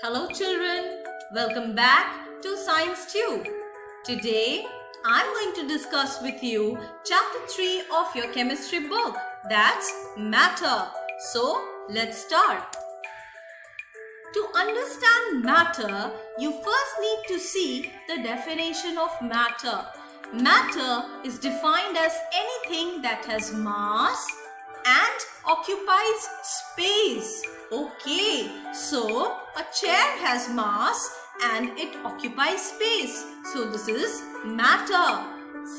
Hello children, welcome back to Science Tube. Today I'm going to discuss with you chapter 3 of your chemistry book, that's matter. So let's start. To understand matter, you first need to see the definition of matter. Matter is defined as anything that has mass and occupies space. Okay, so a chair has mass and it occupies space. So this is matter.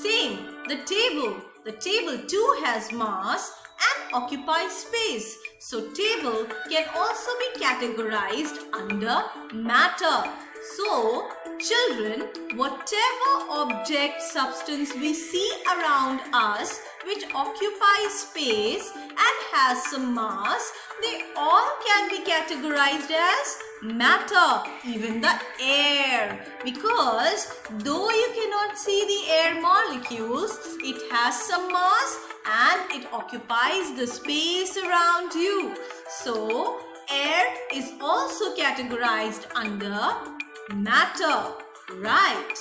Same, the table. The table too has mass and occupies space. So table can also be categorized under matter. So children, whatever object, substance we see around us which occupies space and has some mass, they all can be categorized as matter, even the air, because though you cannot see the air molecules, it has some mass and it occupies the space around you. So air is also categorized under matter, right?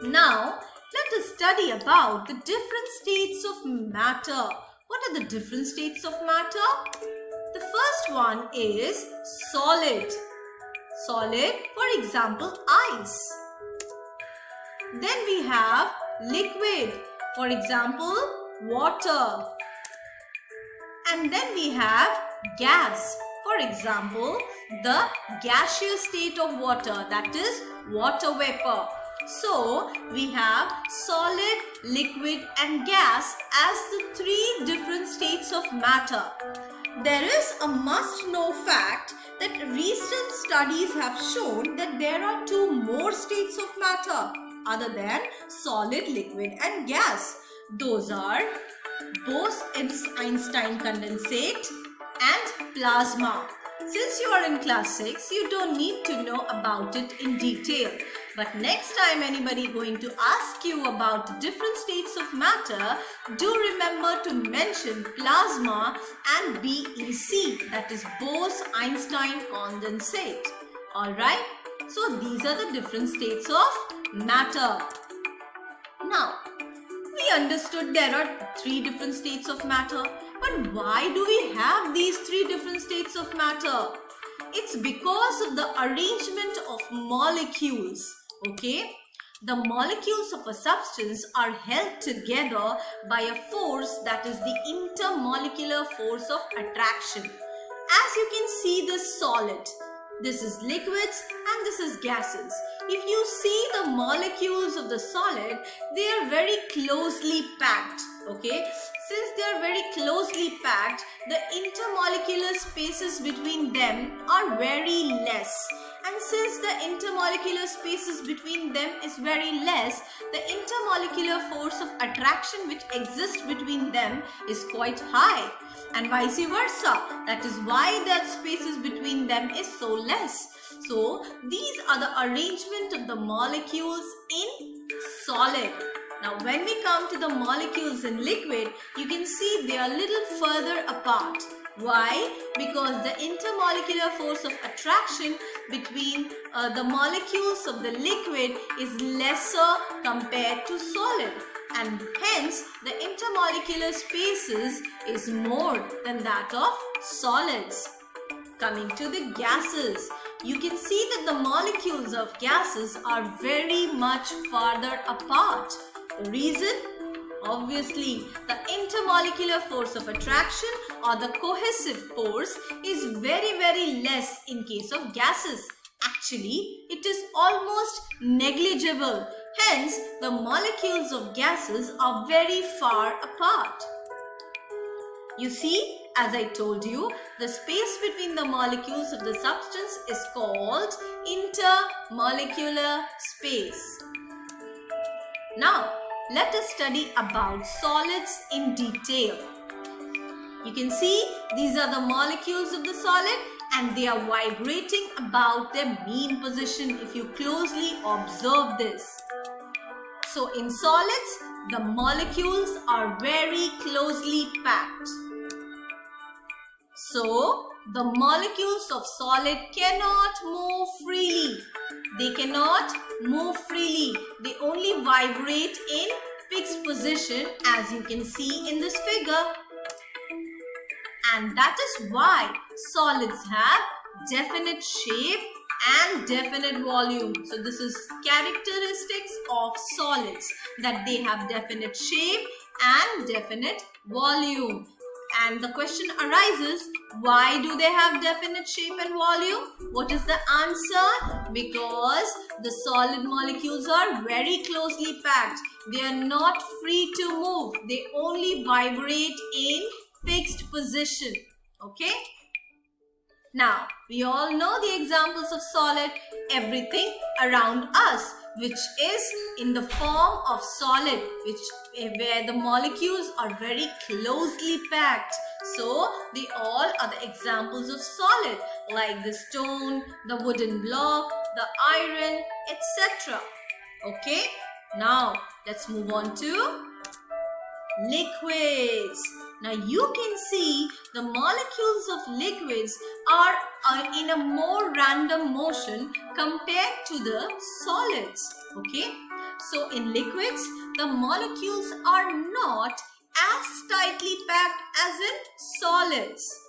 Now let us study about the different states of matter. What are the different states of matter? The first one is solid. Solid, for example, ice. Then we have liquid, for example, water. And then we have gas, for example, the gaseous state of water, that is water vapor. So we have solid, liquid and gas as the three different states of matter. There is a must-know fact that recent studies have shown that there are two more states of matter other than solid, liquid and gas. Those are bose-einstein condensate and plasma. Since you are in class 6, you don't need to know about it in detail. But next time anybody going to ask you about the different states of matter, do remember to mention plasma and BEC, that is Bose-Einstein condensate. Alright, so these are the different states of matter. Now, we understood there are three different states of matter. But why do we have these three different states of matter? It's because of the arrangement of molecules. Okay? The molecules of a substance are held together by a force, that is the intermolecular force of attraction. As you can see this solid, this is liquids and this is gases. If you see the molecules of the solid, they are very closely packed. Okay, since they are very closely packed, the intermolecular spaces between them are very less. And since the intermolecular spaces between them is very less, the intermolecular force of attraction which exists between them is quite high. And vice versa. That is why the spaces between them is so less. So these are the arrangement of the molecules in solid. Now when we come to the molecules in liquid, you can see they are a little further apart. Why? Because the intermolecular force of attraction between the molecules of the liquid is lesser compared to solid. And hence the intermolecular spaces is more than that of solids. Coming to the gases, you can see that the molecules of gases are very much farther apart. The reason? Obviously, the intermolecular force of attraction or the cohesive force is very less in case of gases. Actually, it is almost negligible. Hence, the molecules of gases are very far apart. You see, as I told you, the space between the molecules of the substance is called intermolecular space. Now, let us study about solids in detail. You can see these are the molecules of the solid and they are vibrating about their mean position if you closely observe this. So in solids, the molecules are very closely packed. So the molecules of solid cannot move freely. They cannot move freely. They only vibrate in fixed position, as you can see in this figure. And that is why solids have definite shape and definite volume. So this is characteristics of solids, that they have definite shape and definite volume. And the question arises, why do they have definite shape and volume? What is the answer? Because the solid molecules are very closely packed. They are not free to move. They only vibrate in fixed position. Okay? Now, we all know the examples of solid, everything around us, which is in the form of solid, where the molecules are very closely packed. So, they all are the examples of solid, like the stone, the wooden block, the iron, etc. Okay? Now, let's move on to liquids. Now you can see the molecules of liquids are in a more random motion compared to the solids. Okay, so in liquids the molecules are not as tightly packed as in solids.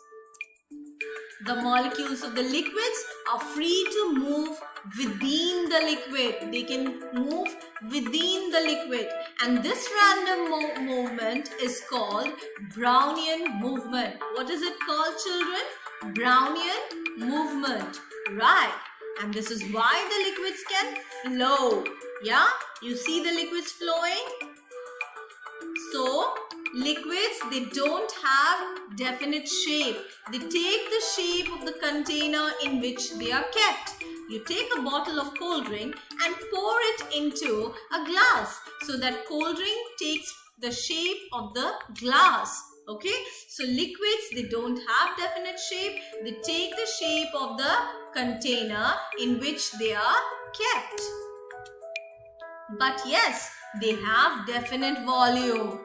The molecules of the liquids are free to move within the liquid. They can move within the liquid, and this random movement is called Brownian movement. What is it called, children? Brownian movement, right? And this is why the liquids can flow. Yeah, you see the liquids flowing? So liquids, they don't have definite shape. They take the shape of the container in which they are kept. You take a bottle of cold drink and pour it into a glass, so that cold drink takes the shape of the glass. Okay, so liquids, they don't have definite shape. They take the shape of the container in which they are kept. But yes, they have definite volume.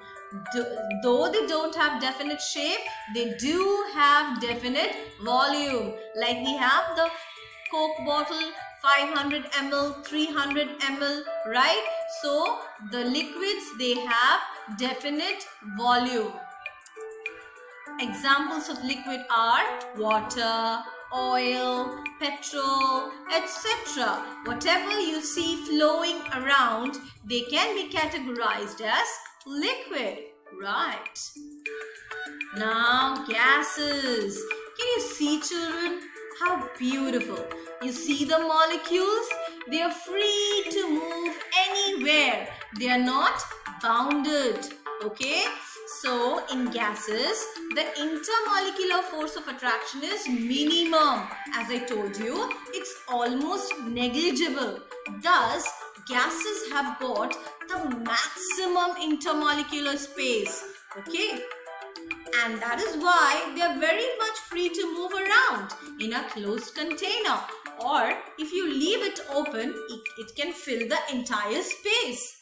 Though they don't have definite shape, they do have definite volume. Like we have the Coke bottle, 500 ml, 300 ml, right? So the liquids, they have definite volume. Examples of liquid are water, oil, petrol, etc. Whatever you see flowing around, they can be categorized as liquid, right? Now gases. Can you see, children? How beautiful. You see the molecules? They are free to move anywhere. They are not bounded. Okay? So, in gases, the intermolecular force of attraction is minimum. As I told you, it's almost negligible. Thus, gases have got the maximum intermolecular space. Okay? And that is why they are very much free to move around in a closed container. Or if you leave it open, it can fill the entire space.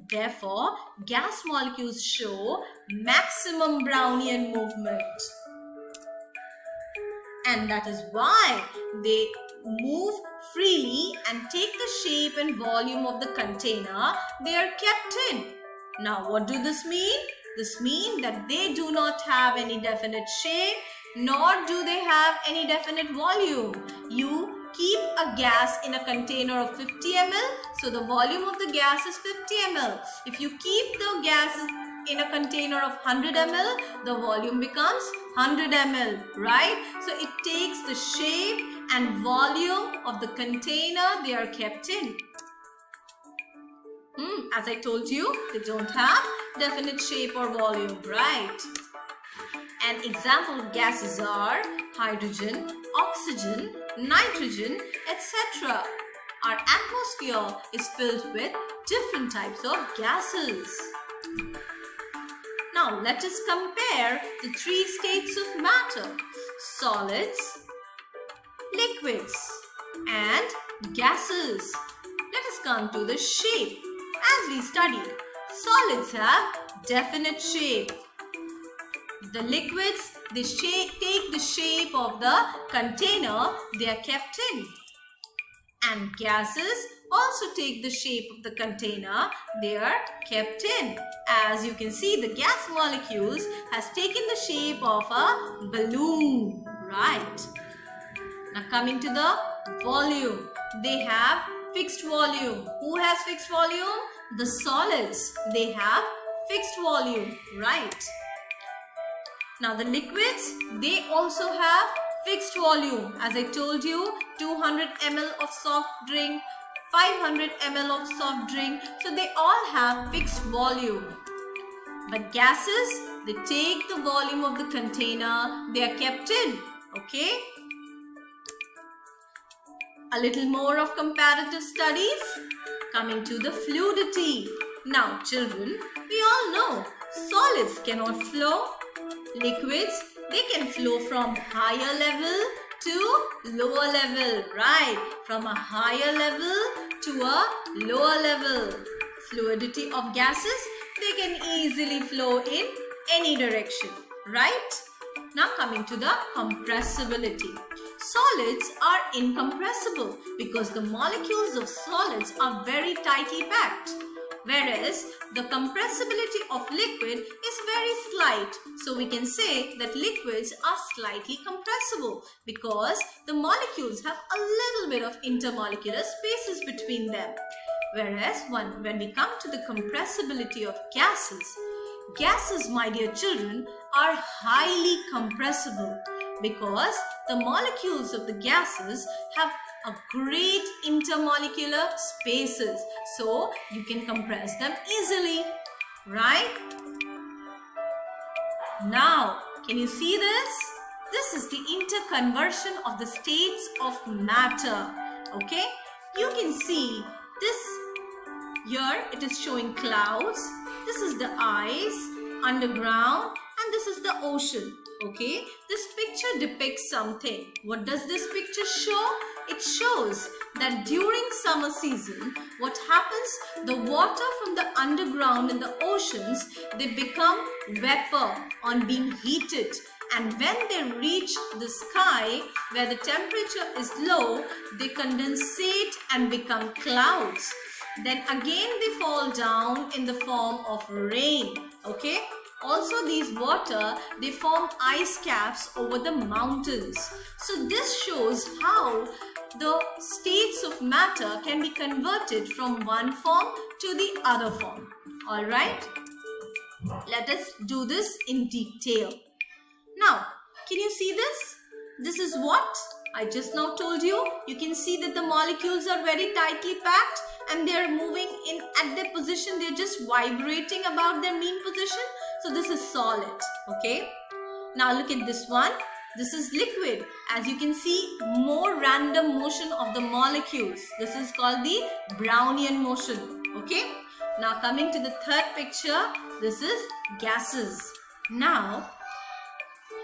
Therefore, gas molecules show maximum Brownian movement. And that is why they move freely and take the shape and volume of the container they are kept in. Now, what do this mean? This means that they do not have any definite shape, nor do they have any definite volume. You keep a gas in a container of 50 ml, so the volume of the gas is 50 ml. If you keep the gas in a container of 100 ml, the volume becomes 100 ml, right? So it takes the shape and volume of the container they are kept in. As I told you, they don't have definite shape or volume, right? An example of gases are hydrogen, oxygen, nitrogen, etc. Our atmosphere is filled with different types of gases. Now let us compare the three states of matter: solids, liquids, and gases. Let us come to the shape. As we studied, solids have definite shape. The liquids, they take the shape of the container they are kept in. And gases also take the shape of the container they are kept in. As you can see, the gas molecules has taken the shape of a balloon, right? Now coming to the volume, they have fixed volume. Who has fixed volume? The solids, they have fixed volume, right? Now the liquids, they also have fixed volume. As I told you, 200 ml of soft drink, 500 ml of soft drink. So they all have fixed volume. But gases, they take the volume of the container they are kept in. Okay? A little more of comparative studies. Coming to the fluidity. Now children, we all know solids cannot flow. Liquids, they can flow from higher level to lower level, right? From a higher level to a lower level. Fluidity of gases, they can easily flow in any direction, right? Now coming to the compressibility. Solids are incompressible because the molecules of solids are very tightly packed. Whereas the compressibility of liquid is very slight. So we can say that liquids are slightly compressible because the molecules have a little bit of intermolecular spaces between them. Whereas when we come to the compressibility of gases, my dear children, are highly compressible because the molecules of the gases have a great intermolecular spaces, so you can compress them easily, right? Now, can you see this? This is the interconversion of the states of matter, okay? You can see this here, it is showing clouds. This is the ice, underground, and this is the ocean, okay? This picture depicts something. What does this picture show? It shows that during summer season, what happens, the water from the underground in the oceans, they become vapor on being heated. And when they reach the sky, where the temperature is low, they condensate and become clouds. Then again they fall down in the form of rain, okay? Also these water, they form ice caps over the mountains. So this shows how the states of matter can be converted from one form to the other form. Alright? Let us do this in detail. Now, can you see this? This is what I just now told you. You can see that the molecules are very tightly packed and they are moving in at their position. They are just vibrating about their mean position. So this is solid, okay? Now look at this one. This is liquid. As you can see, more random motion of the molecules. This is called the Brownian motion, okay? Now coming to the third picture, this is gases. Now,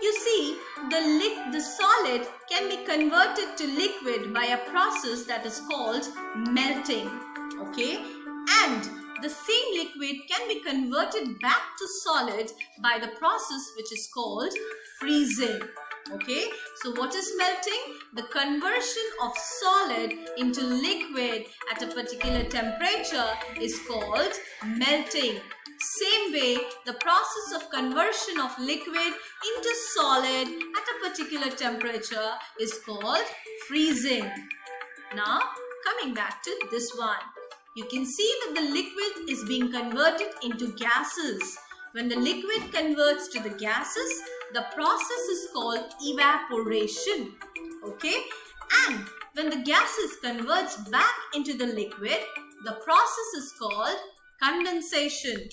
you see, the solid can be converted to liquid by a process that is called melting, okay? And the same liquid can be converted back to solid by the process which is called freezing, okay? So what is melting? The conversion of solid into liquid at a particular temperature is called melting. Same way, the process of conversion of liquid into solid at a particular temperature is called freezing. Now, coming back to this one. You can see that the liquid is being converted into gases. When the liquid converts to the gases, the process is called evaporation. Okay? And when the gases converts back into the liquid, the process is called condensation.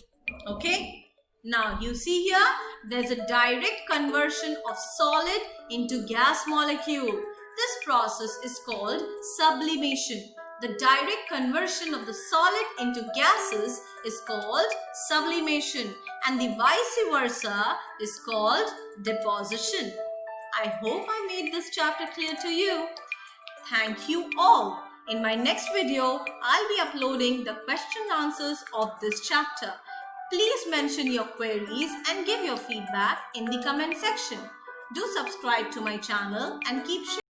Okay? Now you see here, there's a direct conversion of solid into gas molecule. This process is called sublimation. The direct conversion of the solid into gases is called sublimation, and the vice versa is called deposition. I hope I made this chapter clear to you. Thank you all. In my next video, I'll be uploading the question and answers of this chapter. Please mention your queries and give your feedback in the comment section. do subscribe to my channel and keep sharing.